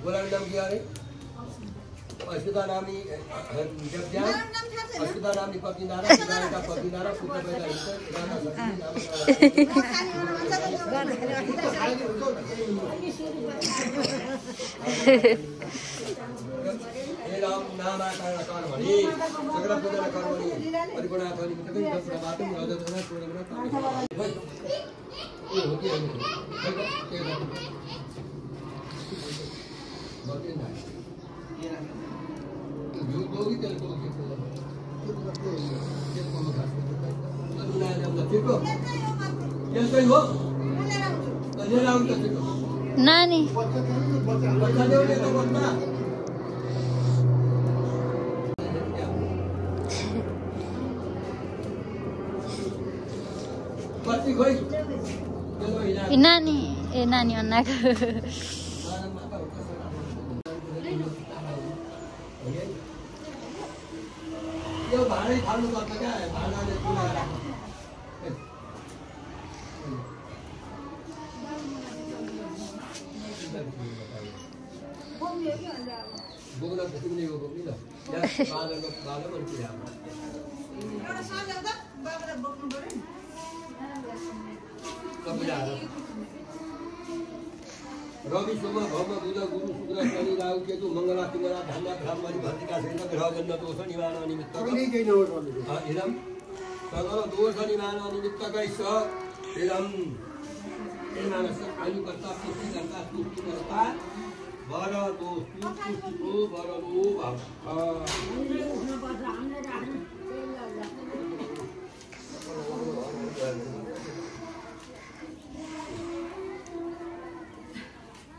B: बोलाको नाम के अरे अस्मिता नामी जगज्ञान अस्मिता नामी पत्नी नारा विनायका पत्नी नारा पुत्र पैदा हुन्छ राणा सती नाम हे राम नामा कारण भनी सगला पूजना कर्मणि परिपूर्ण पनि सबै प्रभातम रजतना पूर्णना भाइ ओ हो कि होइन के गर्नु बगिन भाइ योगी तेलको के हो
A: नानी नानी ए नानी अन्नाको
B: यो भाडै थाल्नु पर्छ क्या भाडाले पुऱ्याएर बोक्न पुग्ने हो बोक्ने ल बालो पनि पुऱ्याएको रवि सोम भव बुध गुरु शुक्र शनि राहु केतु मङ्गला पिङ्गला धान्य ब्राह्मणी भर्तिका छैन ग्रह जन्म दोष निवारण निमित्त इदम सकल दोष निवारण निमित्तकै स इदम आयुकर्ता पुष्टिकर्ता तुष्टिकर्ता वर दोष तुष्टिको वरलो भाव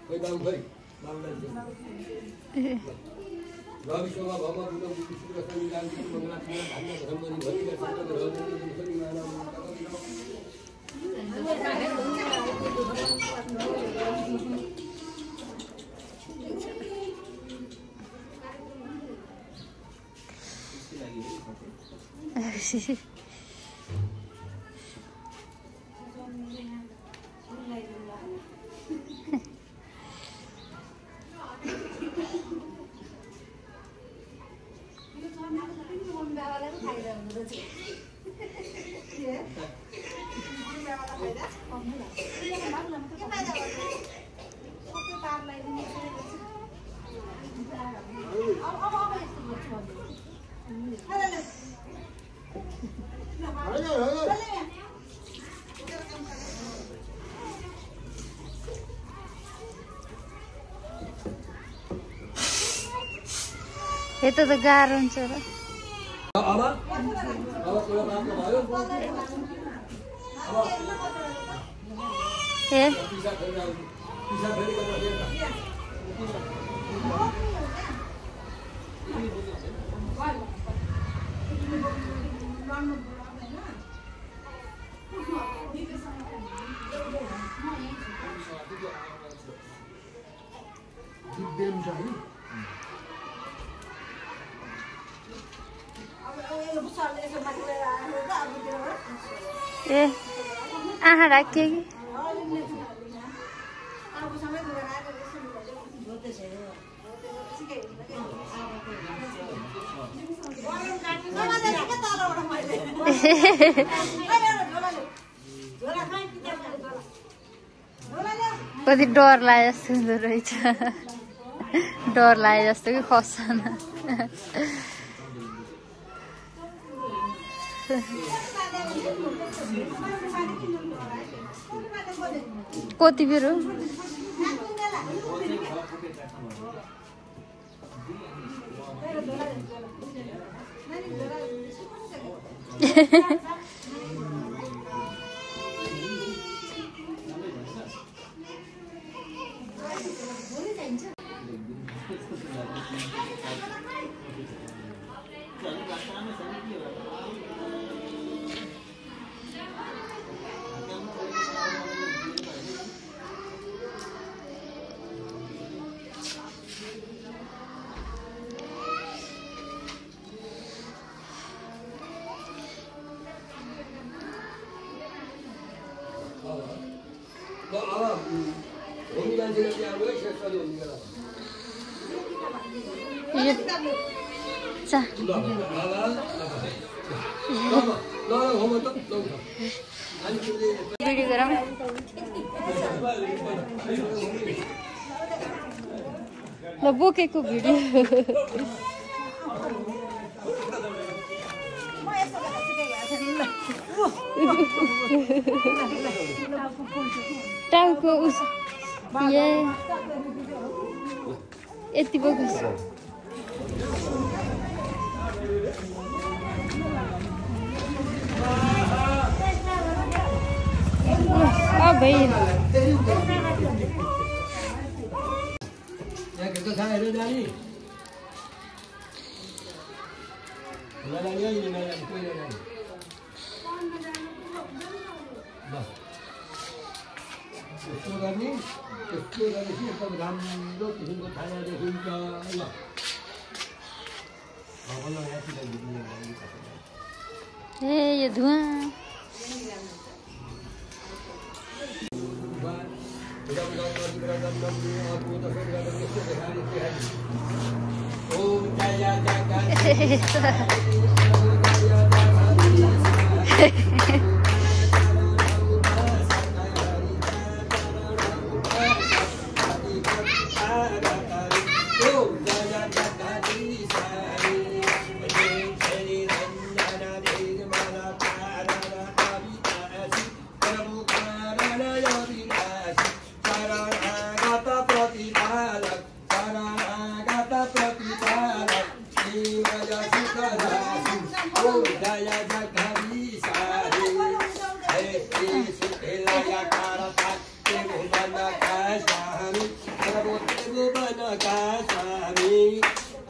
B: Oi, dá um banho. Dá um banho. रविशोभा भव बुध बुद्धि शुक्र शनि गान्धी मङ्गला पूर्ण धान्य धर्मनि भरिका सन्तत रहनु शनि मानव
A: यता त गाह्रो हुन्छ र
B: अब कुरा बात भयो
A: ए
B: पिसा फेरि
A: ए आहा राखे कि कति डर लागे जस्तो हुँदो रहेछ डर लागे जस्तो कि खस्छन् कति बेर हो भिडियो गरौँ ल बोकेको भिडियो टाउको उस यति बोक्नुहोस् भाइ
B: राम्रो किसिमको छाया देखिन्छ ल
A: ए यो धुवा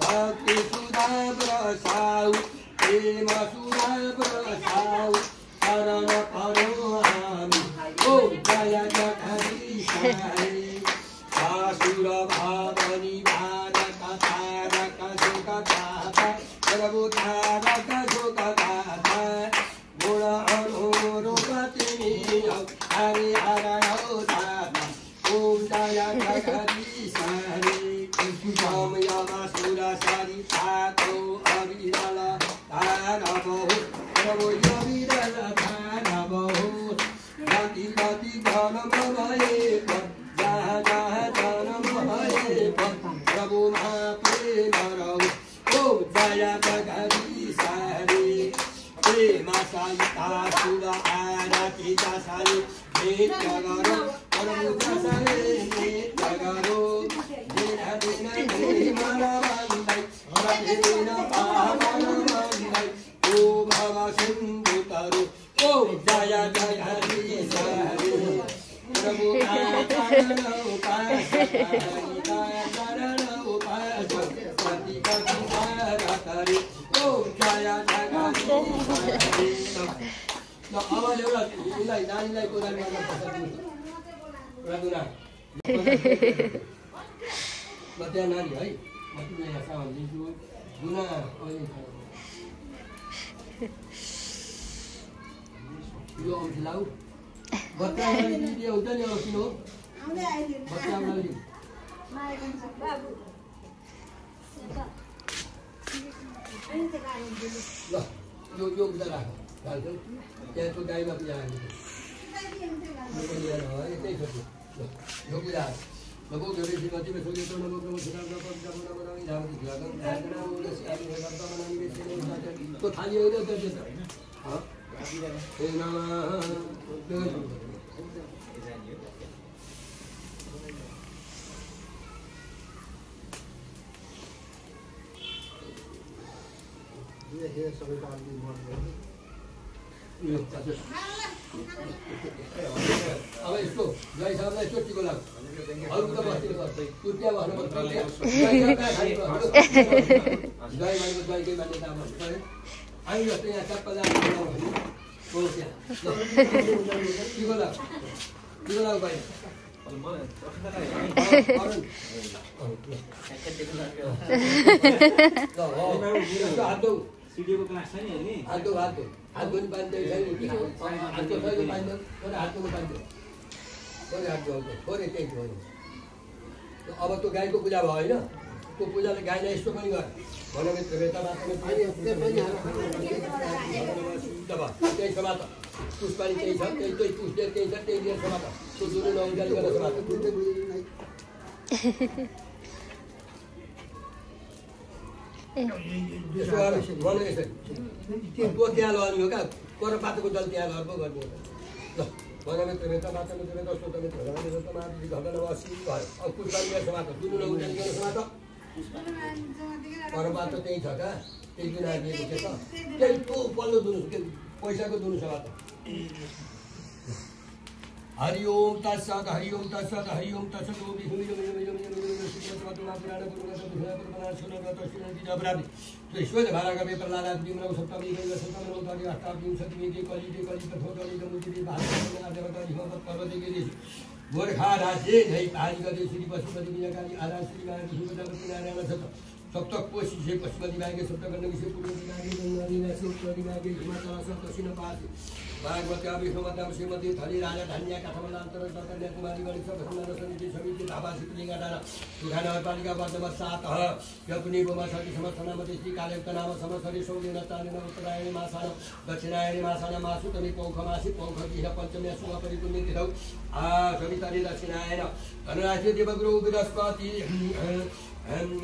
B: भक्ति सुधा बरसाऊ प्रेम सुधा बरसाऊ शरण परो हामी ओम जय जगदीश हरे आसुर भाव निवार कथारक सुख गाथा प्रभु धारक सुख गाथा गुण अनुरूपति हरे हर दाता ओम जय जगदीश हरे ओम यमासुर सरिताको अविरल धारवो प्रभु यविरल धारवो गति गति धर्म भए जहाँ जहाँ धर्म भए प्रभु महाप्रेम रहो ओम जय जगदीश हरे प्रेम सहिता शुभ आरती दशले नित्य गरो प्रभु दशले नित्य गरो दिन दिन मन बन्दै प्रतिदिन पावन बन्दै ओ भव सिन्धु तरु ओम जय जगदीश हरे प्रभु शरण उपासक सती करे ओम जय जगदीश हरे ल अब एउटा उलाई नानीलाई कोदाल गर्न रघुना म त्यहाँ नानी है म तिमीलाई यहाँ सामान दिन्छु गुना यो औँठी लाऊ बच्चा दिदी हुन्छ नि औँठी हो बच्चा ल यो बुझा राख हाल्छ त्यहाँको गाईमा पूजा हाल्नु यतै छ यो पूजा नमो गरे श्रीमती में सोगे तो नमो नमो श्री राम नमो नमो नमो धाम की पूजा कर धारणा बोले से आदि भगवान का नाम ले से तो थाली हो जाता है हां हे नमः ये सबै काम दिन अब यसको जय साहबलाई चोटीको लाग अरू त बस्तीको छ कुर्तिया भन्नु पर्छ जय भनेको जयकै मान्यता भन्नु पर्यो अनि जस्तो यहाँ चप्पा जानु हो त्यहाँ के लाग भाइ
D: सिडीको क्लास छ नि हैन
B: हात पनि बान्दै छैन हातको सही बान्दै तर हातको बान्दै थोरै हात जोड्दै थोरै त्यही भयो अब त्यो गाईको पूजा भयो होइन त्यो पूजाले गाईलाई यस्तो पनि गर भनेको त्यही सभा त पुष्पानी त्यही छ त्यही पुष्पले त्यही छ त्यही लिएर सभा त त्यो जुन नौजाली गरेर सभा त त्यसो गरेर भने यसरी त्यो त्यहाँ लग्ने हो क्या कर पातको जल त्यहाँ लगेको गर्ने हो ल वनमित्र मित्र मात्र मित्र मित्र स्वत मित्र घटनावासी घर अब पुष्पानी सभा त जुन नौजाली गरेर सभा त परपात त्यही छ क्या त्यही दिन आइदिएको छ त त्यही त्यो पल्लो दुनु पैसाको दुनु सभा त हरि ओम तत्सत् हरि ओम तत्सत् हरि ओम तत्सत् ओम ईश्वर भारागा में प्रहलाद विमल सप्तमी सप्तम नवतारी अष्टाविंश सतमी के कली के थोतली गमुदी भारत देवता हिमवत पर्वती के देश गोरखा राज्य नहीं पानी गदे श्री पशुपति विजयकाली आरा श्री नारायण शिवपति नारायण सप्त कोशी से पशुपति भागे सप्त करने से पूर्व दिनागे गंगादी से उत्तर दिनागे हिमाचल सब दक्षिण पास भागवत विष्णुमतम श्रीमती थली राजा धन्या काठमाडौँ कन्याकुमारी गणेश प्रसन्न समिति समिति धाबा सिद्धलिंगा डाला सुधा नगरपालिका वर्धमान 7 यपुनी बोमा सती समर्थनामति श्री कालेक्त नाम समसरी सौर्यन तारेन उत्तरायणी मासान दक्षिणायणी मासान मासुतमी पौखमासी पौखगिह पञ्चमी शुभ परिपुण्य तिथौ सवितरी दक्षिणायन धनराशि देवगुरु बृहस्पति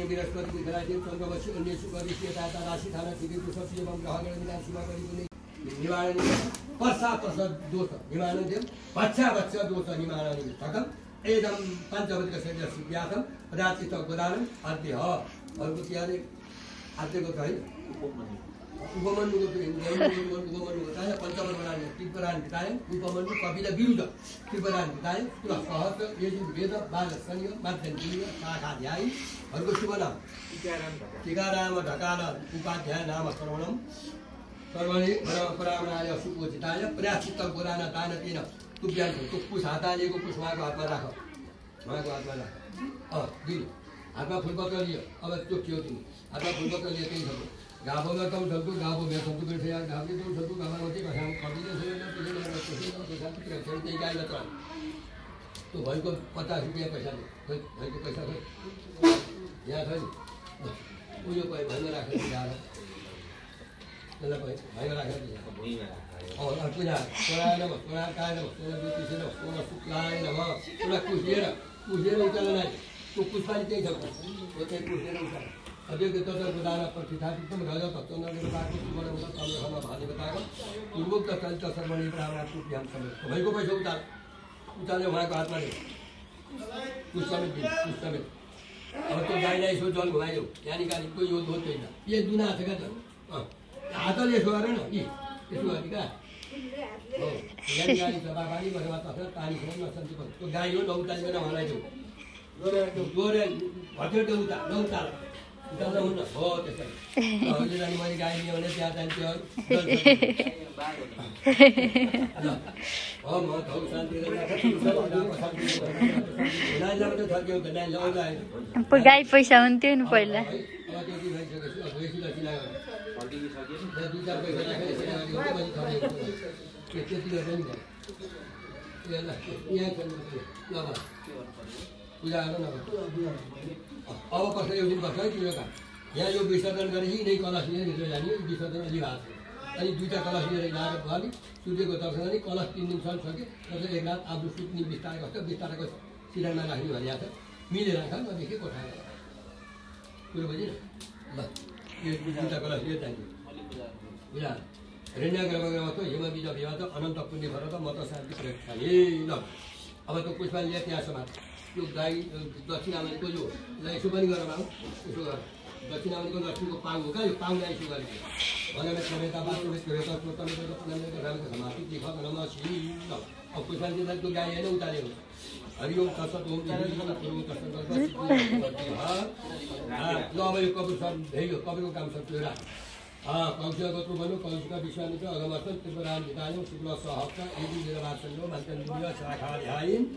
B: बृहस्पति विधराज्य चन्द्रवशी अन्येषु गरिष्यता राशि थाना शिविर सती एवं ग्रहगण विधान शुभ परिपुण्य निवारण पश्चात दोष निवारण बच्चा दोष निवारण सकम एदम पंचवती का शरीर व्यासम रात्रि तक गोदानम आद्य अर्को तिहार आद्यको त है उपमन्युको उपमन्यु बताए पञ्चवरणानि त्रिपुरान् बताए उपमन्यु कपिल विरुद्ध त्रिपुरान् बताए पुनः सहस्र यजु वेद बालसन्य माध्यन्तीय शाखाध्यायीहरूको शुभ नाम टीकाराम ढकाल उपाध्याय नाम श्रवणम सर्वणे परम्परामणाय सुपोचिताय प्रयाचित पुराण तान तेन तुभ्यान् कुश हातालेको कुश उहाँको हातमा राख उहाँको हातमा राख दिनु हातमा फुलपत्र लियो अब चोक्यो तिमी हातमा फुलपत्र लियो त्यही छ गाभो गर्छौँ झल्कु गाभो भेट्छौँ बिर्से गाभले जाउँ झल्कु गाभा मात्रै कसाम खबिले त्यही गाई मात्र त्यो भएको 50 रुपियाँ पैसाले खोइ भएको पैसा खोइ यहाँ छ नि उयो भाइमा राखेर ल्याएर त्यसलाई भाइमा राखेर पूजा सोनाय नम सोनाय काय नम सोना ज्योतिषे नम सोना शुक्लाय नम सोना कुसिएर उचाल्न नाही त्यो पुष्पाले त्यही छ त्यही कुसिएर उचाल्न अध्यक्ष तथा प्रधान प्रतिष्ठापितम रजत चन्द्रदेवताको सुवर्णमुख चन्द्रमा भानुवताको पूर्वोक्त चलित सर्वणी ब्राह्मणको ध्यान समेत भएको पैसा उचाल्ने उहाँको हातमा ले पुष्पमेत अब त्यो गाईलाई यसो जल घुमाइदेऊ यहाँ निकाली कोही यो धोत छैन यो दुना छ क्या त हातले यसो गर न यी यसो गरी क्या हो यहाँ निकाली छ बाबाली भरमा तथा पानी खान नसन्ती पर्छ त्यो गाई हो नउतालिकन हलाइदेऊ जोरे भट्यो उता नउताल उताल्दा हुन्न हो त्यसरी अहिले जाने मैले गाई लिएँ भने त्यहाँ जान्थ्यो
A: गाई पैसा हुन्थ्यो नि पहिला
B: पूजा गर न अब कसरी एउटा बस्छ है तिम्रो काम यहाँ यो विसर्जन गरेपछि नै कलश लिएर भित्र जाने विसर्जन अलि भएको छ अनि दुईवटा कलश लिएर ल्याएर भयो सूर्यको दर्शन गर्ने कलश 3 दिनसम्म सक्यो त्यसले एक रात आफ्नो सुत्ने बिस्तारै कस्तो बिस्तारको सिरानमा राख्ने भनिएको छ मिलेर राख नदेखि कोठामा कुरो बुझेन ल यो दुईवटा कलश लिएर जाने बुझा हिरण्यगर्भको हिम बीज विवाद अनन्त पुण्य भरत मत शान्ति प्रेक्षा ए ल अब त्यो पुष्पा लिएर त्यहाँ समाज त्यो गाई दक्षिणामणिको यो यसो पनि गरेर आऊ यसो गर दक्षिणामणिको लक्ष्मीको पाङ हो क्या यो पाङलाई यसो गरेको भनेर क्षमता बाटो क्षमता समाप्ति देखा नम श्री अब पुष्पाले त्यो गाई होइन उतारेको हरिओम तत्सत ओम ल अब यो कपुर सब भयो कपुरको काम सब त्यो राख कौशलगतो भन्यो कौशिक विश्वामित्र अगमस्तन त्रिपुरान् वितायं शुक्ल सहस्र एदि निरवासन्यो मन्त्रन्द्रिय शाखाध्यायीन्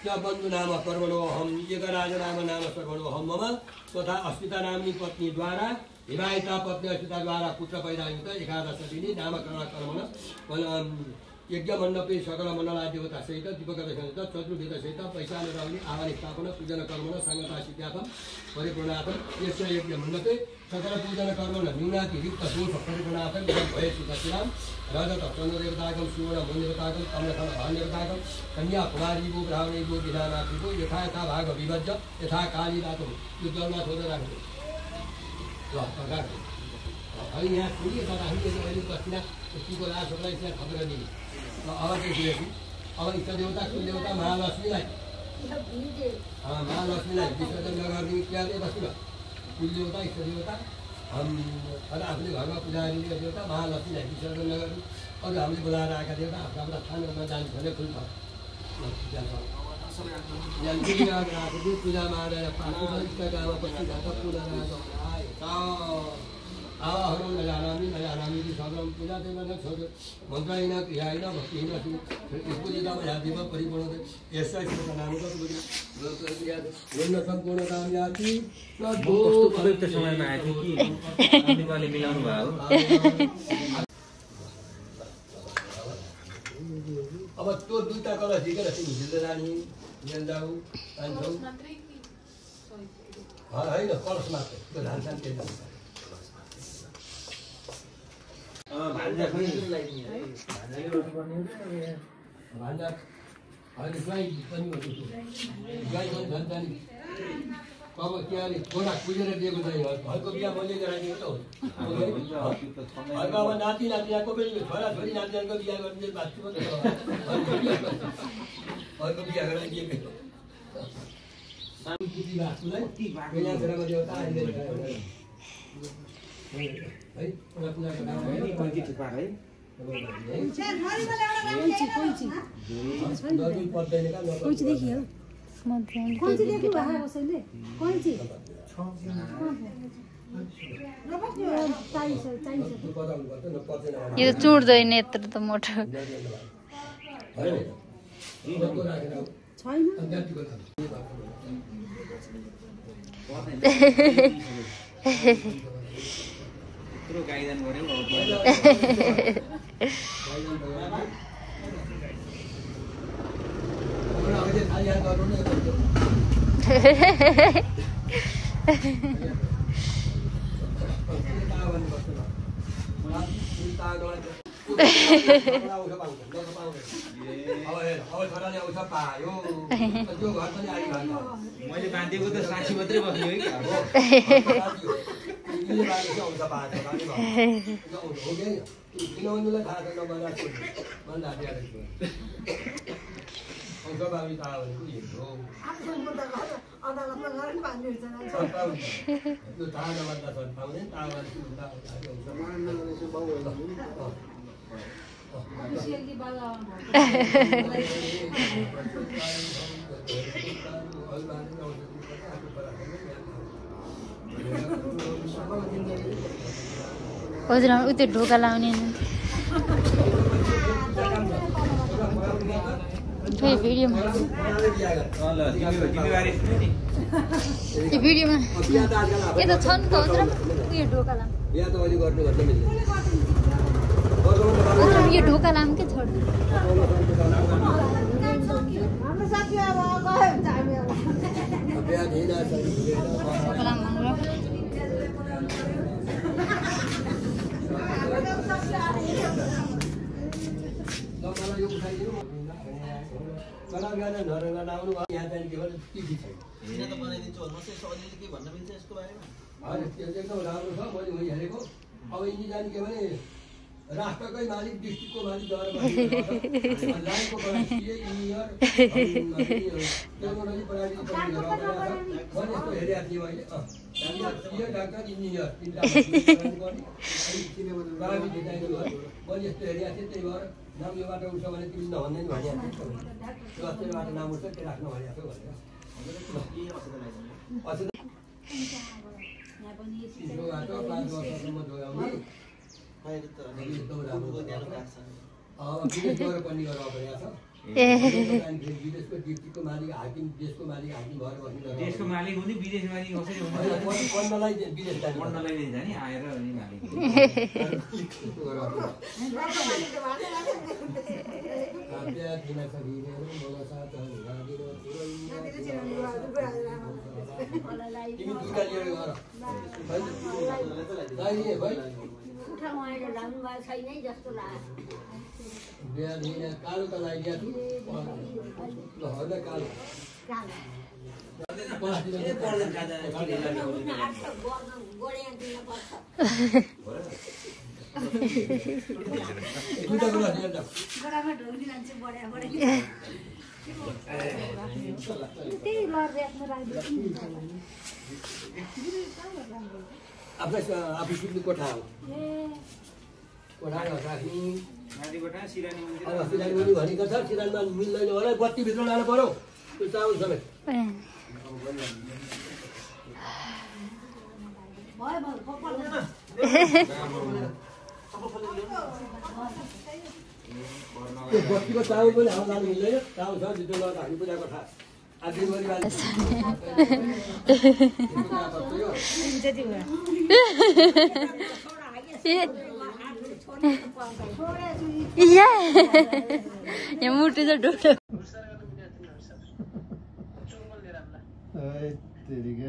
B: क्या बन्धु नाम कर्मणोऽहं एकराज नाम सर्वणोऽहं मम तथा अस्मिता नाम्नी पत्नीद्वारा विवाहिता पत्नी अस्मिताद्वारा पुत्र पैदा हुँदा 11 दिने नामकरण कर्मण यज्ञ मण्डपे सकल मण्डला देवता सहित दीपकसहित चतुर्वेदसहित पैसाले रहने आवानि स्थापना पूजन कर्मण सङ्गतासिद्ध्यार्थं परिपूर्णार्थं यस्य यज्ञ मण्डपे सकल पूजन कर्मण न्यूनाति रिक्त दोष परिपूर्णार्थं भयसि दक्षिणां रजत चन्द्रदेवताकं सुवर्ण मन्देवताकं कमलखन भान्देवताकं कन्या कुमारीभो ब्राह्मणीभो विधानाथिभो यथा यथा भाग विभज्य यथा काली रातो यो जलमा छोडेर राख्नु ल राख्नु अनि यहाँ छोडिए तर हामीले अहिले दक्षिणा यतिको लासहरूलाई त्यहाँ थपेर दिने ल अब त्यसपछि अब इष्टदेवता कुलदेवता महालक्ष्मीलाई विसर्जन नगर्ने त्यहाँ बस्नु कुलदेवता इष्टदेवता आफूले घरमा पूजा गर्ने देवता महालक्ष्मीलाई विसर्जन नगर्ने अरू हामीले बोलाएर आएका देवता आफ्नो स्थानमा जानु भने फुल छ पूजामा आवाहनं न जानामि सर्वं पूजादेव न छोड़ मन्त्रहीन क्रियाहीन भक्तिहीन पूजिता मया देव परिपूर्णते यस्य नामको पूर्ण सम्पूर्णतां याति
D: उपयुक्त समयमा आएको कि नेपालले मिलाउनु भयो
B: अब त्यो दुईटा कलश झिकेर तिमी हिँड्दै जाने लिएर जाऊ जान्छौ होइन कलश मात्रै त्यो धान सान त्यही जान्छ भान्जा अहिले गाई पनि भन्छु गाई भन्छ नि अब के अरे छोरा पुजेर दिएको चाहिँ घरको बिहा मैले गराइदिएको त हो घरको अब नाति नातिनाको पनि छोरा छोरी नातिनाको बिहा गर्ने बाँच्छु घरको बिहा गराइदिएको बुद्धि भाषुलाई यहाँ बेलामा देउता आइले है पूजा गर्दा
D: कोही थुपार है
B: नदुई पत्दैन का
E: कोइची देखियो कोइची देखियो भाइ उसैले कोइची
A: यो चुड्दैन यत्रो त मोटो
E: छैन
D: यत्रो गाइदान गर्यो मैले बाँधेको त साक्षी मात्रै बस्यो है
A: हजुर उ त्यो ढोका लाउने भिडियोमा के त छ नि त हजुर उयो ढोका लाम यो ढोका लाम के छोड
E: हाम्रो साथी अब गयो हुन्छ हामी
A: ढोका लाम
B: अब यिनी जाने के भने राष्ट्रकै मालिक डिस्ट्रिक्टको मालिक लाइनको इन्जिनियर यस्तो हेरेको थिएँ मैले डाक्टर इन्जिनियर मैले यस्तो हेरेको थिएँ त्यही भएर नाम यो बाटो उठ्छ भने तिमी नभन्दै भनिहाल्छ त्यो अस्ति बाटो नाम उठ्छ त्यो राख्न भनिएको थियो भनेर 5 वर्षसम्म जोगाउने विदेश गएर पनि गरेर अभ्यास विदेशको डिस्ट्रिक्टको मालिक हाकिम देशको मालिक हाकिम भएर बस्नु
D: देशको मालिक हुने विदेश मालिक कसरी हुन्छ
B: पढ्नलाई विदेश
D: पढ्नलाई दिन्छ नि आएर अनि मालिक
B: कालो त लगाइदिएको कालो आफू सुत्ने कोठा हो कोठा राख्ने सिरानी मुनि भनेको छ सिरानीमा मिल्दैन होला बत्तीभित्र लानु पर्यो त्यो चामल समेत बत्तीको चामल पनि हाम्रो लानु मिल्दैन चामल छ त्यो लगाएर हामी पूजा कोठा
A: यहाँ मुटु चाहिँ ढोका
C: तेरी के